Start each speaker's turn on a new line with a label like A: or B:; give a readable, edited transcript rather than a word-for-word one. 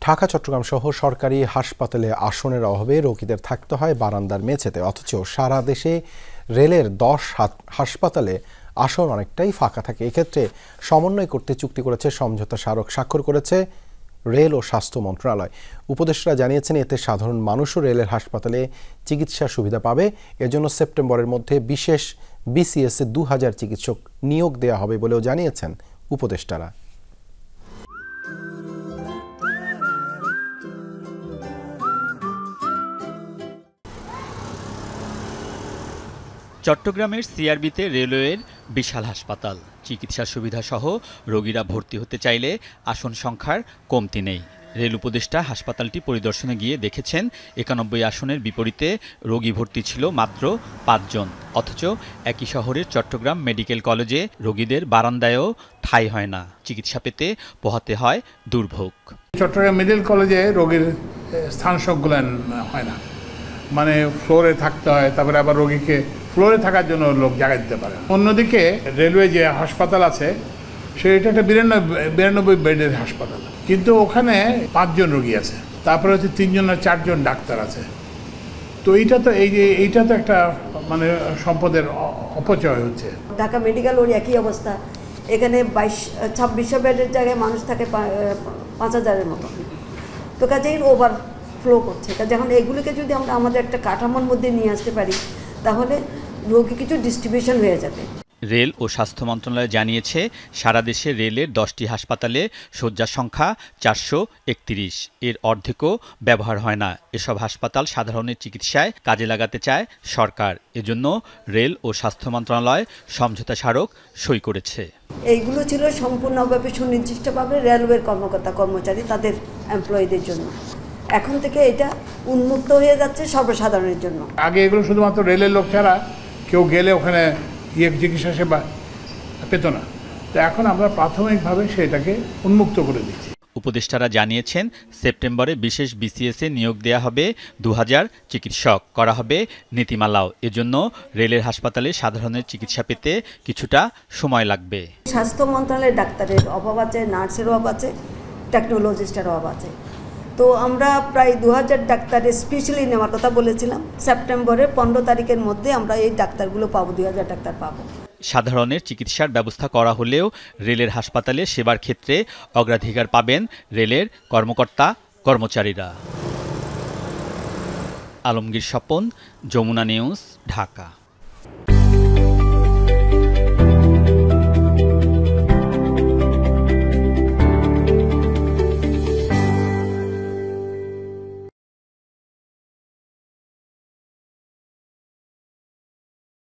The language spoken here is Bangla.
A: ঢাকা চট্টগ্রাম সহ সরকারি হাসপাতালে আসনের অভাবে রোগীদের থাকতে হয় বারান্দার মেঝেতে, অথচ সারা দেশে রেলের 10 হাসপাতালে আসন অনেকটাই ফাঁকা থাকে। এক্ষেত্রে সমন্বয় করতে চুক্তি করেছে, সমঝোতা স্মারক স্বাক্ষর করেছে রেল ও স্বাস্থ্য মন্ত্রণালয়। উপদেষ্টারা জানিয়েছেন এতে সাধারণ মানুষও রেলের হাসপাতালে চিকিৎসা সুবিধা পাবে। এজন্য সেপ্টেম্বরের মধ্যে বিশেষ বিসিএসে 2000 চিকিৎসক নিয়োগ দেওয়া হবে বলেও জানিয়েছেন উপদেষ্টারা।
B: চট্টগ্রামের সিআরবিতে রেলওয়ের বিশাল হাসপাতাল, চিকিৎসা সুবিধা সহ রোগীরা ভর্তি হতে চাইলে আসন সংখ্যার কমতি নেই। রেল উপদেষ্টা হাসপাতালটি পরিদর্শনে গিয়ে দেখেছেন 91 আসনের বিপরীতে রোগী ভর্তি ছিল মাত্র 5 জন, অথচ একই শহরের চট্টগ্রাম মেডিকেল কলেজে রোগীদের বারান্দায়ও ঠাঁই হয় না, চিকিৎসা পেতে পোহাতে হয় দুর্ভোগ।
C: চট্টগ্রাম মেডিকেল কলেজে রোগীর স্থান সংকুলান হয় না, মানে ফ্লোরে থাকতে হয়, তারপরে আবার রোগীকে ফ্লোরে থাকার জন্য লোক জায়গা দিতে পারে। অন্যদিকে রেলওয়ে যে হাসপাতাল আছে সেটা একটা 92 বেডের হাসপাতাল, কিন্তু ওখানে 5 জন রোগী আছে, তারপরে হচ্ছে 3 জন আর 4 জন ডাক্তার আছে। তো এইটা তো একটা মানে সম্পদের অপচয় হচ্ছে।
D: ঢাকা মেডিকেল ওর একই অবস্থা, এখানে 2600 বেডের জায়গায় মানুষ থাকে 5000-এর মতো, তো কাজেই ওভারফ্লো করছে। যখন এগুলোকে যদি আমরা আমাদের একটা কাঠামোর মধ্যে নিয়ে আসতে পারি তাহলে রোগী কিছু ডিস্ট্রিবিউশন হয়ে যাবে।
B: রেল ও স্বাস্থ্য মন্ত্রণালয় জানিয়েছে সারা দেশে রেলের 10টি হাসপাতালে শয্যা সংখ্যা 431, এর অর্ধেকও ব্যবহার হয় না। এসব হাসপাতাল সাধারণের চিকিৎসায় কাজে লাগাতে চায় সরকার, এজন্য রেল ও স্বাস্থ্য মন্ত্রণালয় সমঝোতা স্মারক সই করেছে।
D: এইগুলো ছিল সম্পূর্ণভাবে সুনির্দিষ্টভাবে রেলওয়ের কর্মকর্তা কর্মচারী তাদের এমপ্লয়ীদের জন্য। এখন থেকে এটা উন্মুক্ত হয়ে যাচ্ছে সর্বসাধারণের জন্য।
C: আগে এগুলো শুধুমাত্র রেলের লোক ছাড়া কেউ গেলে ওখানে চিকিৎসা সেবা পেত না, তো এখন আমরা প্রাথমিকভাবে সেটাকে উন্মুক্ত করে দিচ্ছি।
B: উপদেষ্টারা জানিয়েছেন সেপ্টেম্বরে বিশেষ বিসিএসে নিয়োগ দেওয়া হবে 2000 চিকিৎসক, করা হবে নীতিমালাও। এজন্য রেলের হাসপাতালে সাধারণের চিকিৎসা পেতে কিছুটা সময় লাগবে।
D: স্বাস্থ্য মন্ত্রণালয়ের ডাক্তারের অভাব আছে, নার্সের অভাব আছে, টেকনোলজিস্টের অভাব আছে। তো আমরা প্রায় 2000 ডাক্তারের স্পেশালি নেওয়ার কথা বলেছিলাম। সেপ্টেম্বরের 15 তারিখের মধ্যে আমরা এই ডাক্তারগুলো পাবো, 2000 ডাক্তার পাবো।
B: সাধারণের চিকিৎসার ব্যবস্থা করা হলেও রেলের হাসপাতালে সেবার ক্ষেত্রে অগ্রাধিকার পাবেন রেলের কর্মকর্তা কর্মচারীরা। আলমগীর স্বপন, যমুনা নিউজ, ঢাকা।